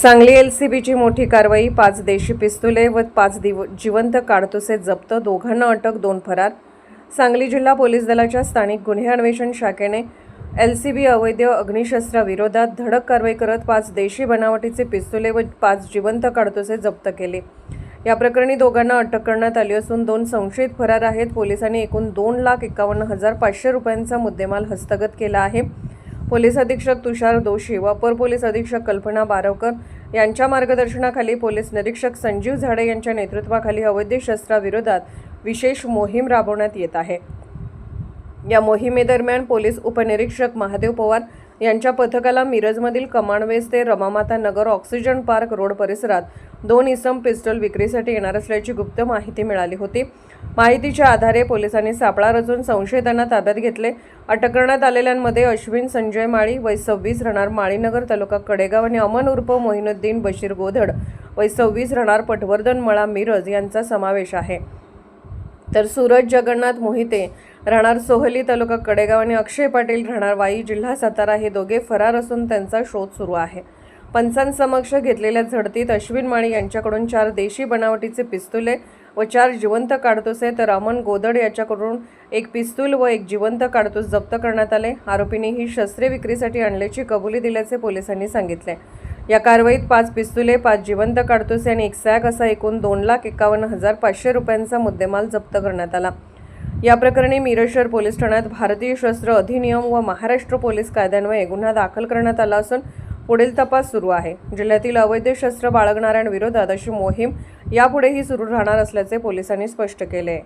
सांगली एलसीबीची मोठी कारवाई। 5 देशी पिस्तुले व 5 जिवंत काडतुसे जप्त, दोघांना अटक, 2 फरार। सांगली जिल्हा पोलीस दलाच्या स्थानिक गुन्हे अन्वेषण शाखेने एलसीबी अवैध अग्निशस्त्राविरोधात धडक कारवाई करत 5 देशी बनावटीचे पिस्तुले व 5 जिवंत काडतुसे जप्त केले। या प्रकरणी दोघांना अटक करण्यात आली असून 2 संशयित फरार आहेत। पोलिसांनी एकूण 2,51,500 रुपयांचा मुद्देमाल हस्तगत केला आहे। पोलीस अधीक्षक तुषार दोशी व अपर पोलीस अधीक्षक कल्पना बारवकर यांच्या मार्गदर्शनाखाली पोलीस निरीक्षक संजीव झाडे यांच्या नेतृत्वाखाली अवैध शस्त्राविरोधात विशेष मोहीम राबवण्यात येत आहे। या मोहिमेदरम्यान पोलीस उपनिरीक्षक महादेव पवार यांच्या पथकाला मिरजमधील कमांडवेस ते रमामाता नगर ऑक्सिजन पार्क रोड परिसरात 2 इसम पिस्टल विक्रीसाठी येणार असल्याची गुप्त माहिती मिळाली होती। माहितीच्या आधारे पोलिसांनी सापळा रचून संशयितांना ताब्यात घेतले। अटक करण्यात आलेल्यांमध्ये अश्विन संजय माळी वय 26 राहणार माळीनगर तालुका कडेगाव आणि अमन उर्फ मोहिनुद्दीन बशीर गोधड वय 26 राहणार पटवर्धन मळा मिरज यांचा समावेश आहे। तर सूरज जगन्नाथ मोहिते राहणार सोहली तालुका कडेगाव आणि अक्षय पाटील राहणार वाई जिल्हा सातारा हे दोघे फरार असून त्यांचा शोध सुरू आहे। पंचांसमक्ष घेतलेल्या झडतीत अश्विन माळी यांच्याकडून 4 देशी बनावटीचे पिस्तुले व 4 जिवंत काडतुसे तर अमन गोदड याच्याकडून 1 पिस्तूल व 1 जिवंत काडतूस जप्त करण्यात आले। आरोपींनी ही शस्त्रे विक्रीसाठी आणल्याची कबुली दिल्याचे पोलिसांनी सांगितले। या कारवाईत 5 पिस्तुले, 5 जिवंत काडतुसे आणि 1 सॅग असा एकूण 2,51,500 रुपयांचा मुद्देमाल जप्त करण्यात आला। या प्रकरणी मिरज शहर पोलीस ठाण्यात भारतीय शस्त्र अधिनियम व महाराष्ट्र पोलीस कायद्यान्वये गुन्हा दाखल करण्यात आला असून पुढील तपास सुरू आहे। जिल्ह्यातील अवैध शस्त्र बाळगणाऱ्यांविरोधात अशी मोहीम यापुढेही सुरू राहणार असल्याचे पोलिसांनी स्पष्ट केले आहे।